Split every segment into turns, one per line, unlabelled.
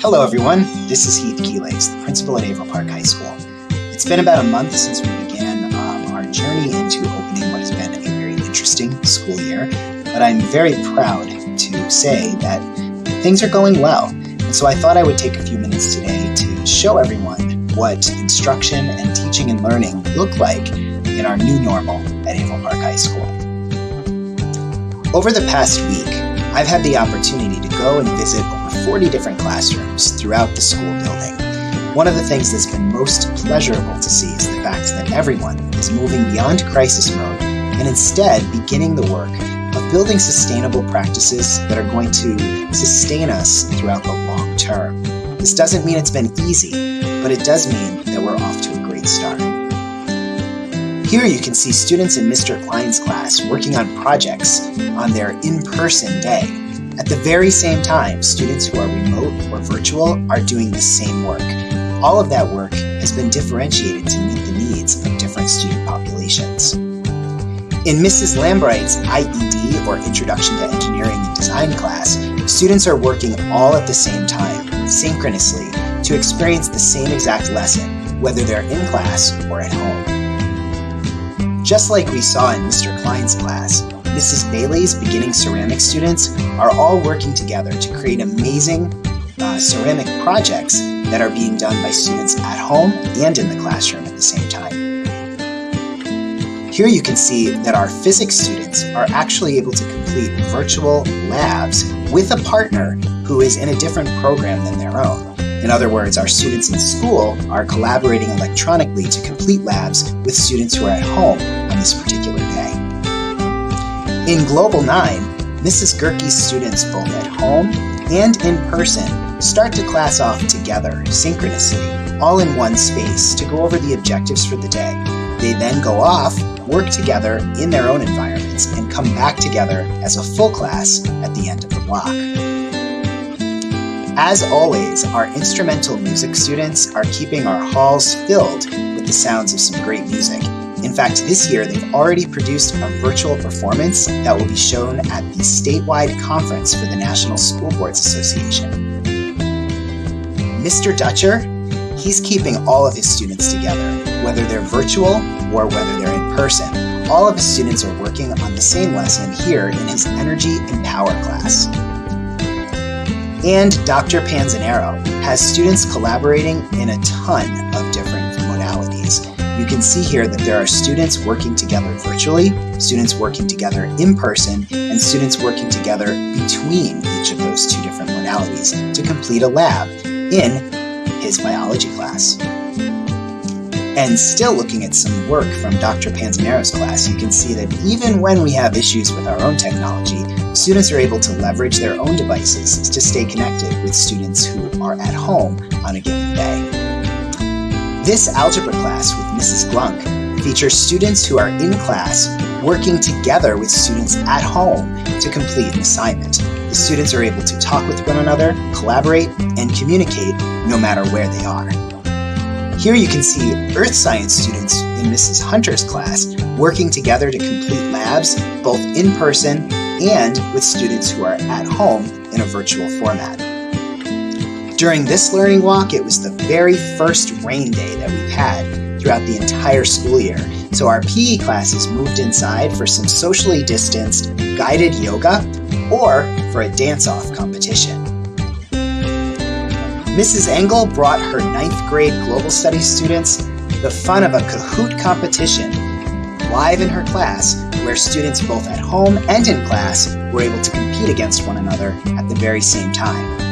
Hello everyone, this is Heath Keelace, the principal at Averill Park High School. It's been about a month since we began our journey into opening what has been a very interesting school year, but I'm very proud to say that things are going well. And so I thought I would take a few minutes today to show everyone what instruction and teaching and learning look like in our new normal at Averill Park High School. Over the past week, I've had the opportunity to go and visit over 40 different classrooms throughout the school building. One of the things that's been most pleasurable to see is the fact that everyone is moving beyond crisis mode and instead beginning the work of building sustainable practices that are going to sustain us throughout the long term. This doesn't mean it's been easy, but it does mean that we're off to a great start. Here you can see students in Mr. Klein's class working on projects on their in-person day. At the very same time, students who are remote or virtual are doing the same work. All of that work has been differentiated to meet the needs of different student populations. In Mrs. Lambright's IED, or Introduction to Engineering and Design class, students are working all at the same time, synchronously, to experience the same exact lesson, whether they're in class or at home. Just like we saw in Mr. Klein's class, Mrs. Bailey's beginning ceramic students are all working together to create amazing ceramic projects that are being done by students at home and in the classroom at the same time. Here you can see that our physics students are actually able to complete virtual labs with a partner who is in a different program than their own. In other words, our students in school are collaborating electronically to complete labs with students who are at home on this particular day. In Global 9, Mrs. Gerke's students both at home and in person start to class off together, synchronously, all in one space to go over the objectives for the day. They then go off, work together in their own environments, and come back together as a full class at the end of the block. As always, our instrumental music students are keeping our halls filled with the sounds of some great music. In fact, this year they've already produced a virtual performance that will be shown at the statewide conference for the National School Boards Association. Mr. Dutcher, he's keeping all of his students together, whether they're virtual or whether they're in person. All of his students are working on the same lesson here in his Energy and Power class. And Dr. Panzanero has students collaborating in a ton of different modalities. You can see here that there are students working together virtually, students working together in person, and students working together between each of those two different modalities to complete a lab in his biology class. And still looking at some work from Dr. Panzanero's class, you can see that even when we have issues with our own technology, students are able to leverage their own devices to stay connected with students who are at home on a given day. This algebra class with Mrs. Glunk features students who are in class working together with students at home to complete an assignment. The students are able to talk with one another, collaborate, and communicate no matter where they are. Here you can see earth science students in Mrs. Hunter's class working together to complete labs both in person and with students who are at home in a virtual format. During this learning walk, it was the very first rain day that we've had throughout the entire school year, so our PE classes moved inside for some socially distanced guided yoga or for a dance-off competition. Mrs. Engel brought her 9th grade global studies students the fun of a Kahoot competition live in her class, where students both at home and in class were able to compete against one another at the very same time.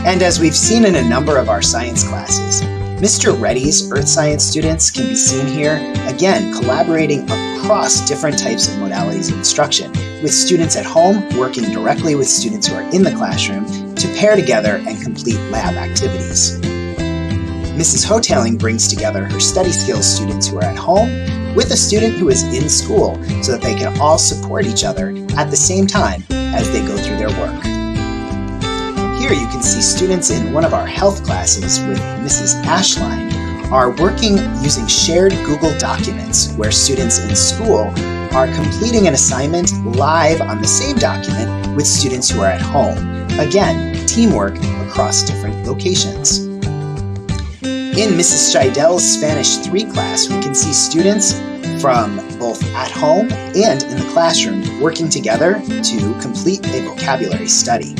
And as we've seen in a number of our science classes, Mr. Reddy's earth science students can be seen here, again, collaborating across different types of modalities of instruction, with students at home working directly with students who are in the classroom to pair together and complete lab activities. Mrs. Hoteling brings together her study skills students who are at home with a student who is in school so that they can all support each other at the same time as they go through their work. Here you can see students in one of our health classes with Mrs. Ashline are working using shared Google Documents, where students in school are completing an assignment live on the same document with students who are at home. Again, teamwork across different locations. In Mrs. Scheidel's Spanish 3 class, we can see students from both at home and in the classroom working together to complete a vocabulary study.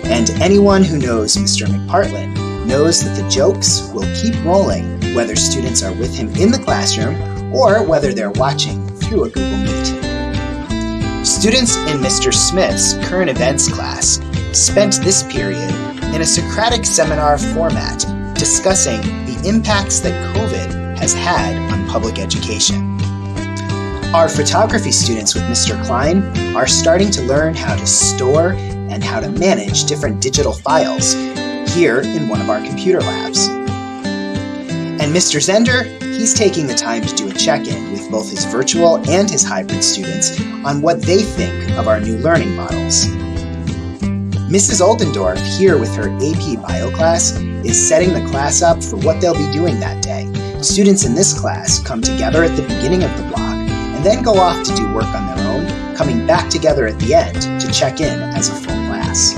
And anyone who knows Mr. McPartlin knows that the jokes will keep rolling whether students are with him in the classroom or whether they're watching through a Google Meet. Students in Mr. Smith's current events class spent this period in a Socratic seminar format discussing the impacts that COVID has had on public education. Our photography students with Mr. Klein are starting to learn how to store and how to manage different digital files here in one of our computer labs. And Mr. Zender, he's taking the time to do a check-in with both his virtual and his hybrid students on what they think of our new learning models. Mrs. Oldendorf, here with her AP Bio class, is setting the class up for what they'll be doing that day. Students in this class come together at the beginning of the block and then go off to do work on their own, coming back together at the end to check in as a full class.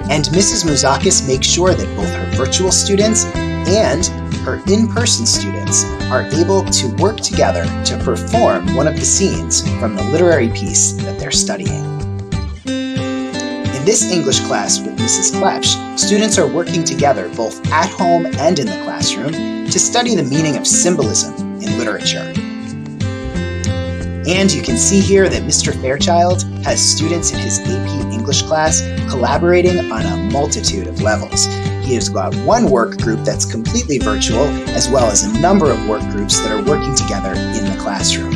And Mrs. Mouzakis makes sure that both her virtual students and her in-person students are able to work together to perform one of the scenes from the literary piece that they're studying. In this English class with Mrs. Klepsch, students are working together both at home and in the classroom to study the meaning of symbolism in literature. And you can see here that Mr. Fairchild has students in his AP English class collaborating on a multitude of levels. He has got one work group that's completely virtual, as well as a number of work groups that are working together in the classroom.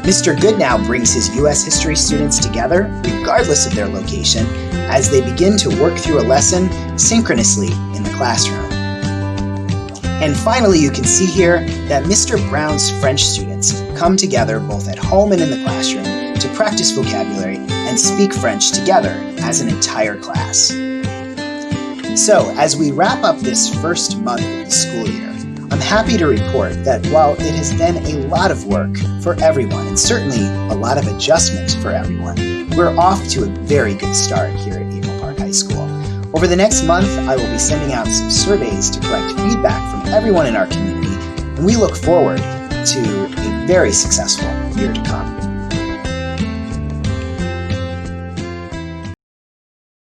Mr. Goodnow brings his U.S. history students together, regardless of their location, as they begin to work through a lesson synchronously in the classroom. And finally, you can see here that Mr. Brown's French students come together both at home and in the classroom to practice vocabulary and speak French together as an entire class. So, as we wrap up this first month of the school year, I'm happy to report that while it has been a lot of work for everyone, and certainly a lot of adjustment for everyone, we're off to a very good start here at April Park High School. Over the next month, I will be sending out some surveys to collect feedback from everyone in our community, and we look forward to a very successful year to come.